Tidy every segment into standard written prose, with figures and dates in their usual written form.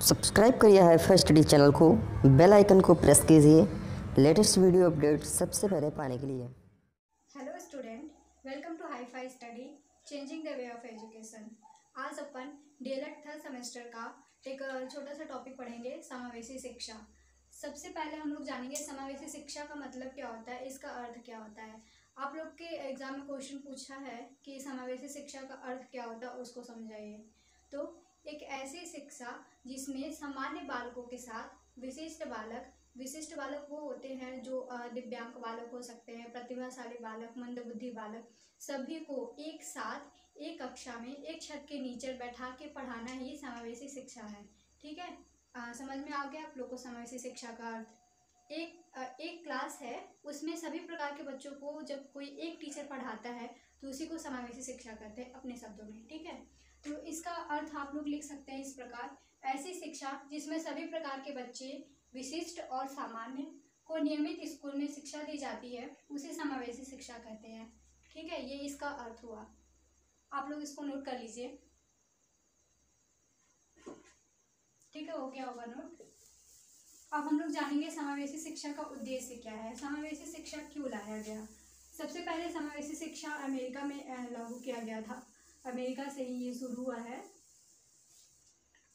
Subscribe करिए hi fi study channel को, bell icon को प्रेस कीजिए लेटेस्ट वीडियो अपडेट सबसे पहले पाने के लिए। Hello student, welcome to hi fi study changing the way of education. आज अपन डीएलएड थर्ड सेमेस्टर का एक छोटा सा टॉपिक पढ़ेंगे, समावेशी शिक्षा। सबसे पहले हम लोग जानेंगे समावेशी शिक्षा का मतलब क्या होता है, इसका अर्थ क्या होता है। आप लोग के एग्जाम में क्वेश्चन पूछा है कि समावेशी शिक्षा का अर्थ क्या होता है, उसको समझाइए। तो एक ऐसी शिक्षा जिसमें सामान्य बालकों के साथ विशिष्ट बालक वो होते हैं जो दिव्यांग बालक हो सकते हैं, प्रतिभाशाली बालक, मंदबुद्धि बालक, सभी को एक साथ एक कक्षा में एक छत के नीचे बैठा के पढ़ाना ही समावेशी शिक्षा है। ठीक है, समझ में आ गया आप लोग को समावेशी शिक्षा का अर्थ। एक क्लास है, उसमें सभी प्रकार के बच्चों को जब कोई एक टीचर पढ़ाता है तो उसी को समावेशी शिक्षा कहते हैं अपने शब्दों में। ठीक है, तो इसका अर्थ आप लोग लिख सकते हैं इस प्रकार: ऐसी शिक्षा जिसमें सभी प्रकार के बच्चे, विशिष्ट और सामान्य, को नियमित स्कूल में शिक्षा दी जाती है, उसे समावेशी शिक्षा कहते हैं। ठीक है, ये इसका अर्थ हुआ। आप लोग इसको नोट कर लीजिए। ठीक है, हो गया होगा नोट। अब हम लोग जानेंगे समावेशी शिक्षा का उद्देश्य क्या है, समावेशी शिक्षा क्यों लाया गया। सबसे पहले समावेशी शिक्षा अमेरिका में लागू किया गया था, अमेरिका से ही ये शुरू हुआ है।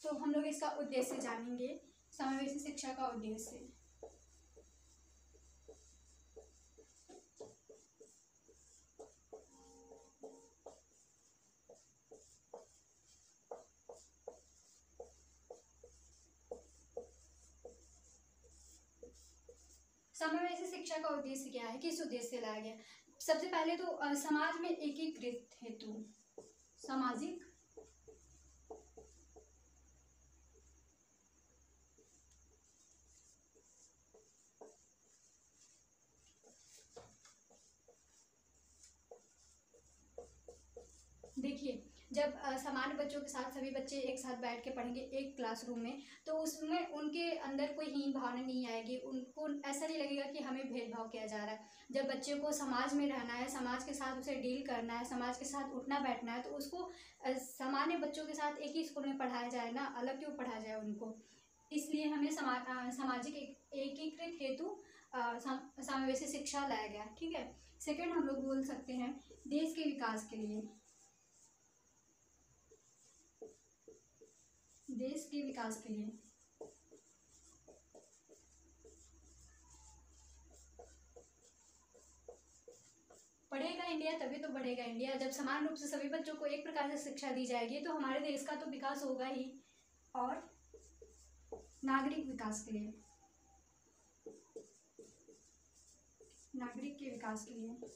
तो हम लोग इसका उद्देश्य जानेंगे, समावेशी शिक्षा का उद्देश्य। समावेशी शिक्षा का उद्देश्य क्या है, किस उद्देश्य से लाया गया। सबसे पहले तो समाज में एकीकृत हेतु, सामाजिक देखिए, जब सामान्य बच्चों के साथ सभी बच्चे एक साथ बैठ के पढ़ेंगे एक क्लासरूम में, तो उसमें उनके अंदर कोई हीन भावना नहीं आएगी, उनको ऐसा नहीं लगेगा कि हमें भेदभाव किया जा रहा है। जब बच्चे को समाज में रहना है, समाज के साथ उसे डील करना है, समाज के साथ उठना बैठना है, तो उसको सामान्य बच्चों के साथ एक ही स्कूल में पढ़ाया जाए ना, अलग क्यों पढ़ाया जाए उनको। इसलिए हमें सामाजिक एकीकृत हेतु समावेशी शिक्षा लाया गया। ठीक है, सेकेंड हम लोग बोल सकते हैं देश के विकास के लिए, देश के विकास के लिए। पढ़ेगा इंडिया तभी तो बढ़ेगा इंडिया। जब समान रूप से सभी बच्चों को एक प्रकार से शिक्षा दी जाएगी तो हमारे देश का तो विकास होगा ही। और नागरिक विकास के लिए, नागरिक के विकास के लिए।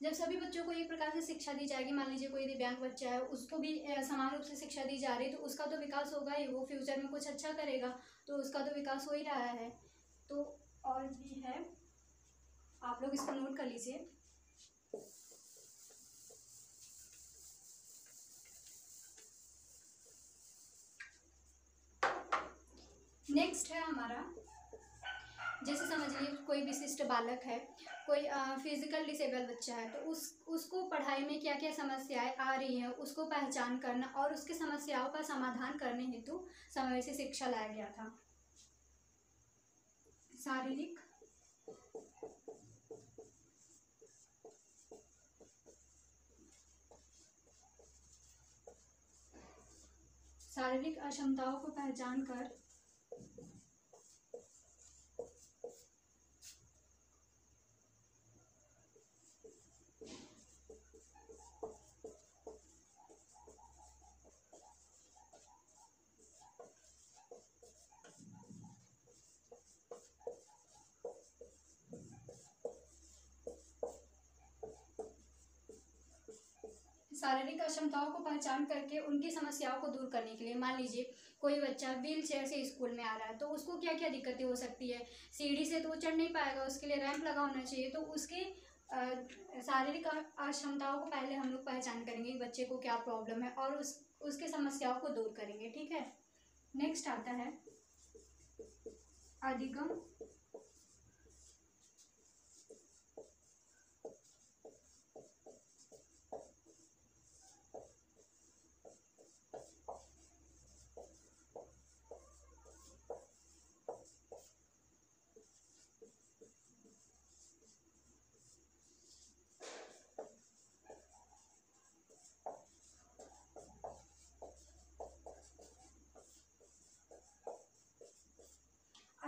जब सभी बच्चों को एक प्रकार से शिक्षा दी जाएगी, मान लीजिए कोई दिव्यांग बच्चा है, उसको भी समान रूप से शिक्षा दी जा रही है, तो उसका तो विकास होगा ही, वो फ्यूचर में कुछ अच्छा करेगा, तो उसका तो विकास हो ही रहा है। तो और भी है, आप लोग इसको नोट कर लीजिए। नेक्स्ट है हमारा, जैसे समझिए कोई विशिष्ट बालक है, कोई फिजिकल डिसेबल बच्चा है, तो उसको पढ़ाई में क्या क्या समस्याएं आ रही हैं उसको पहचान करना और उसकी समस्याओं का समाधान करने हेतु समावेशी शिक्षा लाया गया था। शारीरिक अक्षमताओं को पहचान कर शारीरिक अक्षमताओं को पहचान करके उनकी समस्याओं को दूर करने के लिए, मान लीजिए कोई बच्चा व्हील चेयर से स्कूल में आ रहा है, तो उसको क्या क्या दिक्कतें हो सकती है। सीढ़ी से तो वो चढ़ नहीं पाएगा, उसके लिए रैंप लगा होना चाहिए। तो उसके शारीरिक अक्षमताओं को पहले हम लोग पहचान करेंगे बच्चे को क्या प्रॉब्लम है और उसके समस्याओं को दूर करेंगे। ठीक है, नेक्स्ट आता है अधिगम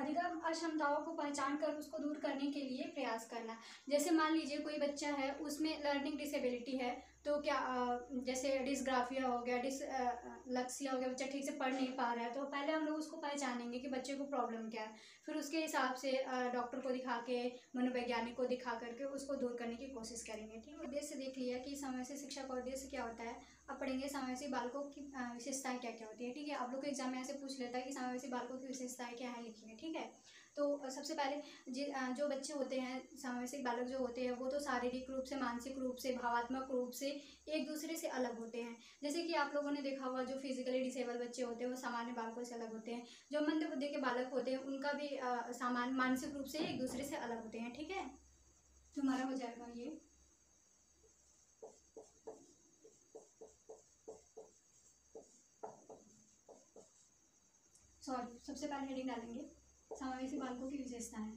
अधिगम अक्षमताओं को पहचान कर उसको दूर करने के लिए प्रयास करना। जैसे मान लीजिए कोई बच्चा है, उसमें लर्निंग डिसेबिलिटी है, तो क्या जैसे डिसग्राफिया हो गया, डिसलेक्सिया हो गया, बच्चा ठीक से पढ़ नहीं पा रहा है, तो पहले हम लोग उसको पहचानेंगे कि बच्चे को प्रॉब्लम क्या है, फिर उसके हिसाब से डॉक्टर को दिखा के, मनोवैज्ञानिक को दिखा करके उसको दूर करने की कोशिश करेंगे। ठीक है, उद्देश्य देख लिया कि समावेशी शिक्षा का उद्देश्य क्या होता है। अब पढ़ेंगे समावेशी बालकों की विशेषताएं क्या क्या होती है। ठीक है, आप लोग के एग्जाम में ऐसे पूछ लेता है कि समावेशी बालकों की विशेषताएं क्या है, लिखिए। ठीक है, तो सबसे पहले जो बच्चे होते हैं, समावेशी बालक जो होते हैं, वो तो शारीरिक रूप से, मानसिक रूप से, भावात्मक रूप से एक दूसरे से अलग होते हैं। जैसे कि आप लोगों ने देखा होगा, जो फिजिकली डिसेबल बच्चे होते हैं वो सामान्य बालकों से अलग होते हैं। जो मंद बुद्धि के बालक होते हैं उनका भी सामान्य मानसिक रूप से एक दूसरे से अलग होते हैं। ठीक है, तो हमारा हो जाएगा ये। सॉरी, सबसे पहले हेडिंग डालेंगे समावेशी बालकों की विशेषताएं।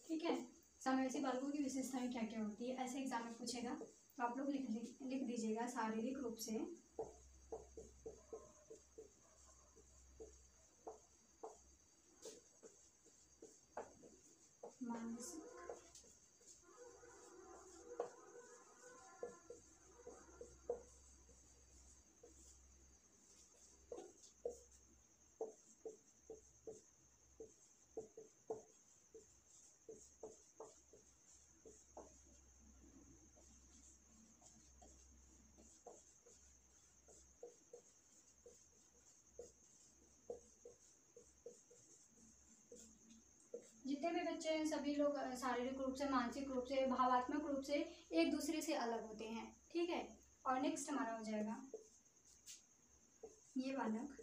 ठीक है, समावेशी बालकों की विशेषताएं क्या क्या होती है, ऐसे एग्जाम में पूछेगा, तो आप लोग लिख दीजिएगा शारीरिक रूप से, मानसिक, जितने भी बच्चे हैं सभी लोग शारीरिक रूप से, मानसिक रूप से, भावात्मक रूप से एक दूसरे से अलग होते हैं। ठीक है, और नेक्स्ट हमारा हो जाएगा ये बालक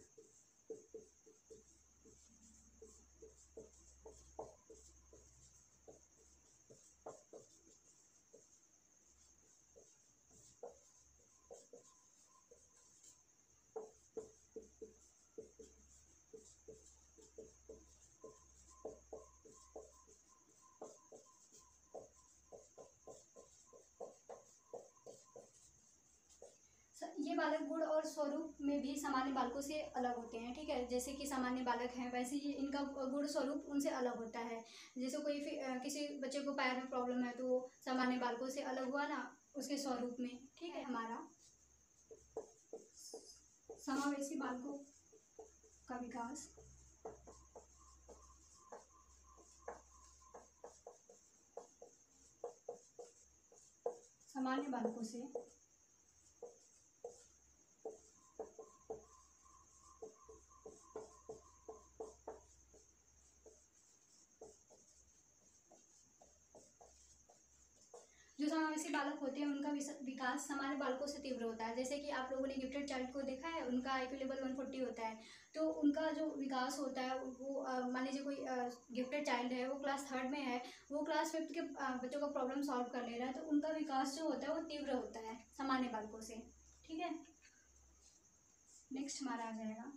ये बालक गुण और स्वरूप में भी सामान्य बालकों से अलग होते हैं। ठीक है, जैसे कि सामान्य बालक हैं वैसे ही इनका गुण स्वरूप उनसे अलग होता है। जैसे कोई किसी बच्चे को पैर में प्रॉब्लम है तो वो सामान्य बालकों से अलग हुआ ना उसके स्वरूप में। ठीक है, हमारा समावेशी बालकों का विकास सामान्य बालकों से जो समावेशी बालक होते हैं उनका विकास सामान्य बालकों से तीव्र होता है। जैसे कि आप लोगों ने गिफ्टेड चाइल्ड को देखा है, उनका IQ लेवल 140 होता है, तो उनका जो विकास होता है वो मान लीजिए कोई गिफ्टेड चाइल्ड है, वो क्लास 3rd में है, वो क्लास 5th के बच्चों का प्रॉब्लम सॉल्व कर ले रहा है, तो उनका विकास जो होता है वो तीव्र होता है सामान्य बालकों से। ठीक है, नेक्स्ट हमारा आ जाएगा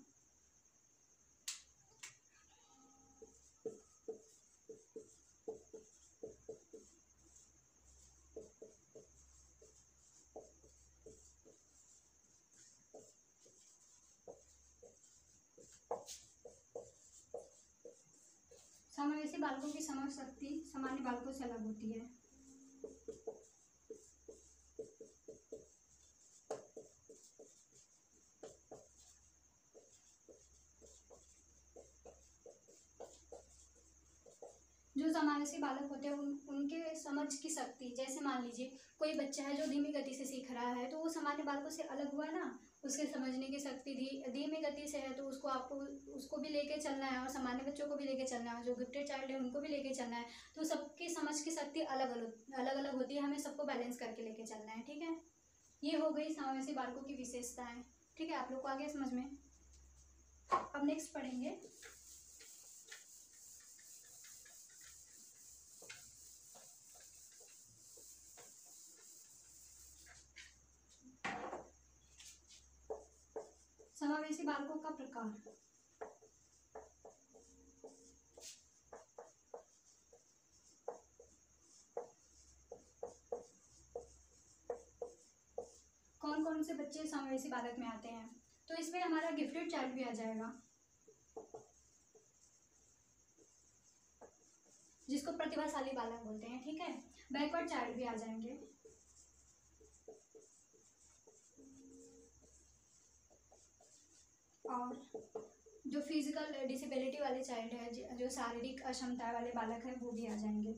समावेशी बालकों की समझ शक्ति सामान्य बालकों से अलग होती है। जो समावेशी बालक होते हैं उनके समझ की शक्ति, जैसे मान लीजिए कोई बच्चा है जो धीमी गति से सीख रहा है, तो वो सामान्य बालकों से अलग हुआ ना, उसके समझने की शक्ति धीमी गति से है, तो आपको उसको भी लेके चलना है और सामान्य बच्चों को भी लेके चलना है, जो गिफ्टेड चाइल्ड है उनको भी लेके चलना है, तो सबकी समझ की शक्ति अलग अलग होती है, हमें सबको बैलेंस करके लेके चलना है। ठीक है, ये हो गई समावेशी बालकों की विशेषताएं। ठीक है, आप लोग को आ गया समझ में। अब नेक्स्ट पढ़ेंगे समावेशी बालकों का प्रकार। से बच्चे समावेशी बालक में आते हैं, तो इसमें हमारा गिफ्टेड चाइल्ड भी आ जाएगा, जिसको प्रतिभाशाली बालक बोलते हैं। ठीक है, बैकवर्ड चाइल्ड भी आ जाएंगे, और जो फिजिकल डिसेबिलिटी वाले चाइल्ड है, जो शारीरिक अक्षमता वाले बालक हैं, वो भी आ जाएंगे।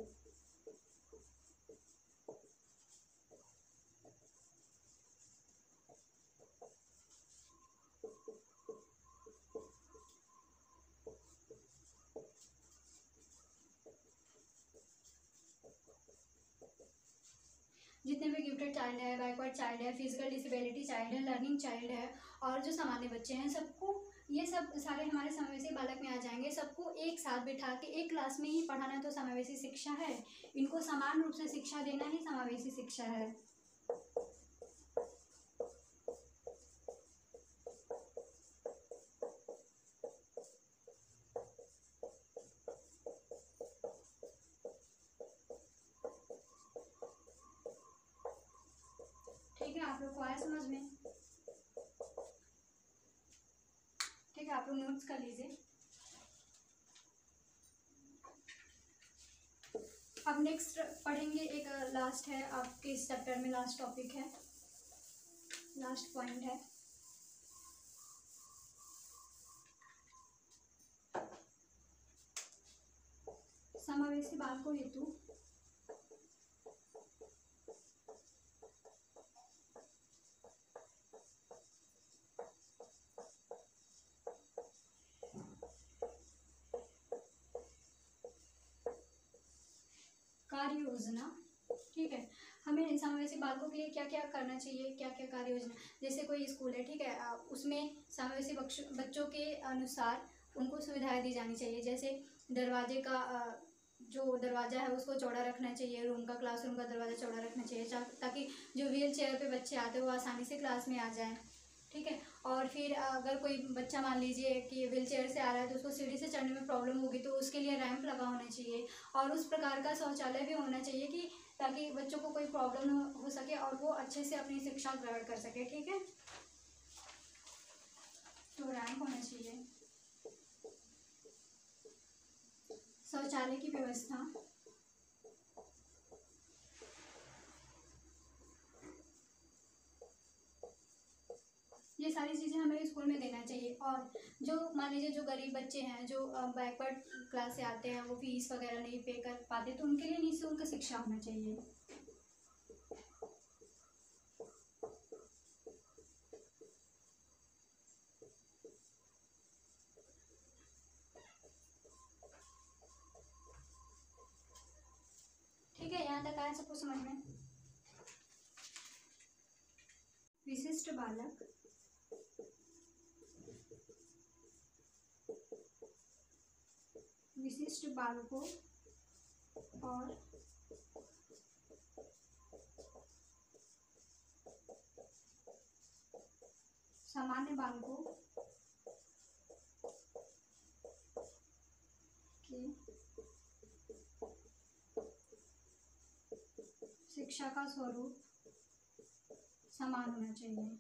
जितने भी गिफ्टेड चाइल्ड है, बैकवर्ड चाइल्ड है, फिजिकल डिसेबिलिटी चाइल्ड है, लर्निंग चाइल्ड है, और जो सामान्य बच्चे हैं, सबको ये सब सारे हमारे समावेशी बालक में आ जाएंगे। सबको एक साथ बिठा के एक क्लास में ही पढ़ाना तो समावेशी शिक्षा है। इनको समान रूप से शिक्षा देना ही समावेशी शिक्षा है। ठीक है, आप लोग को आया समझ में? ठीक है, आप लोग नोट्स कर लीजिए। अब नेक्स्ट पढ़ेंगे, एक लास्ट है आपके इस चैप्टर में, लास्ट टॉपिक है, लास्ट पॉइंट है। समावेशी बालकों हेतु कार्य योजना। ठीक है, हमें समावेशी बालकों के लिए क्या क्या करना चाहिए, क्या क्या कार्य योजना। जैसे कोई स्कूल है, ठीक है, उसमें समावेशी बच्चों के अनुसार उनको सुविधाएं दी जानी चाहिए। जैसे दरवाजे का जो दरवाज़ा है उसको चौड़ा रखना चाहिए, रूम का, क्लासरूम का दरवाज़ा चौड़ा रखना चाहिए, ताकि जो व्हील चेयर पे बच्चे आते हैं वो आसानी से क्लास में आ जाएं। ठीक है, और फिर अगर कोई बच्चा मान लीजिए कि व्हील चेयर से आ रहा है तो उसको सीढ़ी से चढ़ने में प्रॉब्लम होगी, तो उसके लिए रैंप लगा होना चाहिए, और उस प्रकार का शौचालय भी होना चाहिए कि ताकि बच्चों को कोई प्रॉब्लम हो सके और वो अच्छे से अपनी शिक्षा ग्रहण कर सके। ठीक है, तो रैंप होना चाहिए, शौचालय की व्यवस्था, ये सारी चीज़ें हमें स्कूल में देना चाहिए। और जो मान लीजिए जो गरीब बच्चे हैं, जो बैकवर्ड क्लास से आते हैं, वो फीस वगैरह नहीं पे कर पाते, तो उनके लिए निःशुल्क शिक्षा होना चाहिए। ठीक है, यहाँ तक आया सबको समझ में? विशिष्ट बालक विशिष्ट बालकों और सामान्य बालकों के शिक्षा का स्वरूप समान होना चाहिए।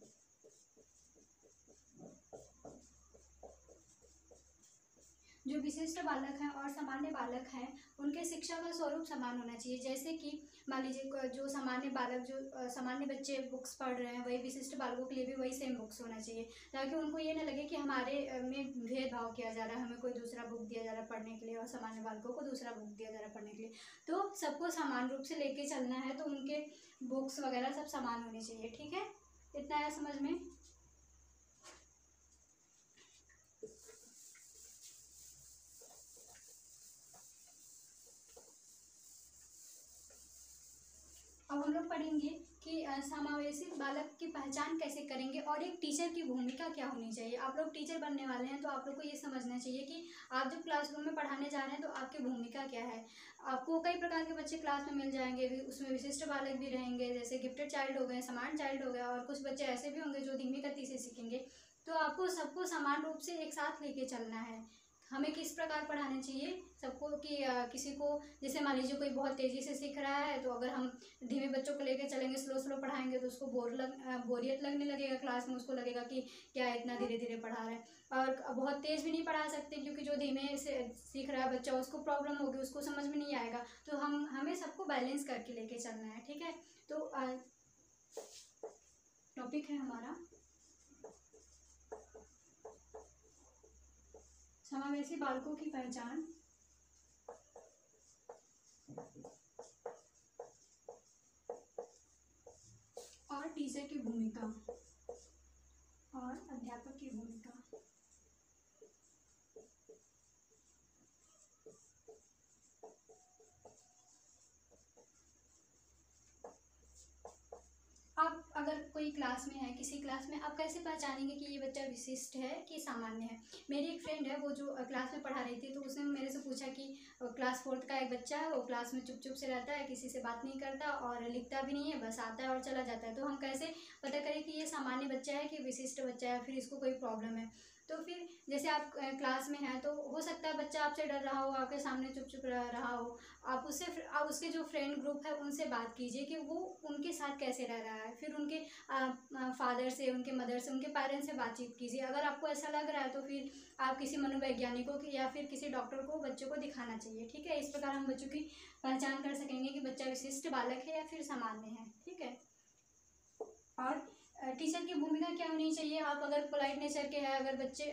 जो विशिष्ट बालक हैं और सामान्य बालक हैं, उनके शिक्षा का स्वरूप समान होना चाहिए। जैसे कि मान लीजिए जो सामान्य बालक, जो सामान्य बच्चे बुक्स पढ़ रहे हैं, वही विशिष्ट बालकों के लिए भी वही सेम बुक्स होना चाहिए, ताकि उनको ये ना लगे कि हमारे में भेदभाव किया जा रहा है, हमें कोई दूसरा बुक दिया जा रहा है पढ़ने के लिए और सामान्य बालकों को दूसरा बुक दिया जा रहा है पढ़ने के लिए। तो सबको समान रूप से लेके चलना है, तो उनके बुक्स वगैरह सब समान होनी चाहिए। ठीक है, इतना आया समझ में? अब हम लोग पढ़ेंगे कि समावेशी बालक की पहचान कैसे करेंगे और एक टीचर की भूमिका क्या होनी चाहिए। आप लोग टीचर बनने वाले हैं, तो आप लोग को ये समझना चाहिए कि आप जब क्लासरूम में पढ़ाने जा रहे हैं तो आपकी भूमिका क्या है। आपको कई प्रकार के बच्चे क्लास में मिल जाएंगे, उसमें विशिष्ट बालक भी रहेंगे, जैसे गिफ्टेड चाइल्ड हो गए, समान चाइल्ड हो गया, और कुछ बच्चे ऐसे भी होंगे जो धीमी गति से सीखेंगे। तो आपको सबको समान रूप से एक साथ लेके चलना है, हमें किस प्रकार पढ़ाना चाहिए सबको कि किसी को, जैसे मान लीजिए कोई बहुत तेज़ी से सीख रहा है, तो अगर हम धीमे बच्चों को लेकर चलेंगे, स्लो स्लो पढ़ाएंगे, तो उसको बोरियत लगने लगेगा क्लास में, उसको लगेगा कि क्या इतना धीरे धीरे पढ़ा रहे हैं। और बहुत तेज़ भी नहीं पढ़ा सकते, क्योंकि जो धीमे से सीख रहा है बच्चा, उसको प्रॉब्लम होगी, उसको समझ में नहीं आएगा। तो हमें सबको बैलेंस करके लेके चलना है, ठीक है। तो टॉपिक है हमारा समावेशी बालकों की पहचान और टीचर की भूमिका और अध्यापक की भूमिका। आप अगर कोई क्लास में है, किसी क्लास में, आप कैसे पहचानेंगे कि ये बच्चा विशिष्ट है कि सामान्य है। मेरी एक फ्रेंड है, वो जो क्लास में पढ़ा रही थी, तो उसने मेरे से पूछा कि क्लास 4th का एक बच्चा है, वो क्लास में चुप चुप से रहता है, किसी से बात नहीं करता और लिखता भी नहीं है, बस आता है और चला जाता है। तो हम कैसे पता करें कि ये सामान्य बच्चा है कि विशिष्ट बच्चा है, फिर इसको कोई प्रॉब्लम है। तो फिर जैसे आप क्लास में हैं, तो हो सकता है बच्चा आपसे डर रहा हो, आपके सामने चुप चुप रहा हो, आप उसके जो फ्रेंड ग्रुप है उनसे बात कीजिए कि वो उनके साथ कैसे रह रहा है। फिर उनके फादर से, उनके मदर से, उनके पेरेंट्स से बातचीत कीजिए। अगर आपको ऐसा लग रहा है तो फिर आप किसी मनोवैज्ञानिकों की या फिर किसी डॉक्टर को बच्चों को दिखाना चाहिए, ठीक है। इस प्रकार हम बच्चों की पहचान कर सकेंगे कि बच्चा विशिष्ट बालक है या फिर सामान्य है, ठीक है। और टीचर की भूमिका क्या होनी चाहिए। आप अगर पोलाइट नेचर के हैं, अगर बच्चे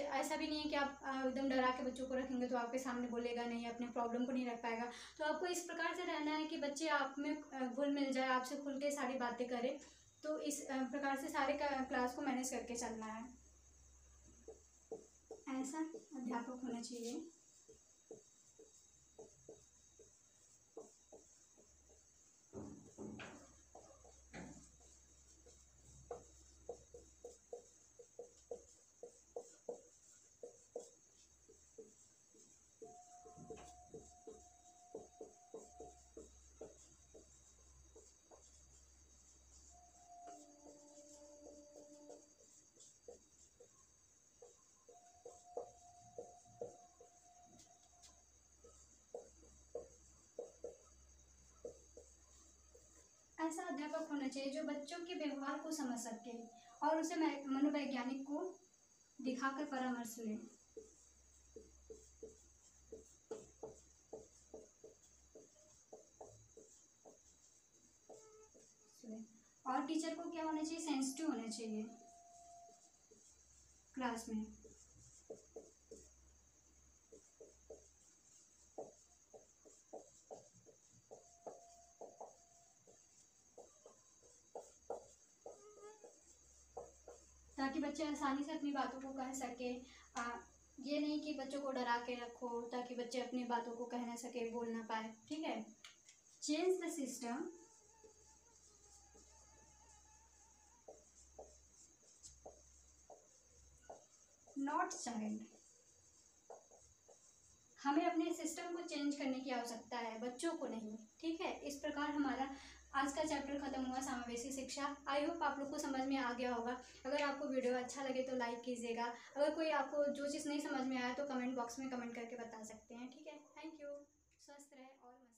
ऐसा भी नहीं है कि आप एकदम डरा के बच्चों को रखेंगे तो आपके सामने बोलेगा नहीं, अपने प्रॉब्लम को नहीं रख पाएगा। तो आपको इस प्रकार से रहना है कि बच्चे आप में घुल मिल जाए, आपसे खुल के सारी बातें करें। तो इस प्रकार से सारे क्लास को मैनेज करके चलना है। ऐसा अध्यापक होना चाहिए ऐसा अध्यापक होना चाहिए जो बच्चों के व्यवहार को समझ सके और उसे मनोवैज्ञानिक को दिखाकर परामर्श ले। और टीचर को क्या होना चाहिए, सेंसिटिव होना चाहिए क्लास में। ताकि बच्चे आसानी से अपनी बातों को कह सके। ये नहीं कि बच्चों को डरा के रखो ताकि बच्चे अपनी बातों को कह ना सके, बोल ना पाए, ठीक है। Change the system not child. हमें अपने सिस्टम को चेंज करने की आवश्यकता है, बच्चों को नहीं, ठीक है। इस प्रकार हमारा आज का चैप्टर खत्म हुआ, समावेशी शिक्षा। आई होप आप लोग को समझ में आ गया होगा। अगर आपको वीडियो अच्छा लगे तो लाइक कीजिएगा। अगर कोई आपको जो चीज़ नहीं समझ में आया तो कमेंट बॉक्स में कमेंट करके बता सकते हैं, ठीक है। Thank you. स्वस्थ रहे और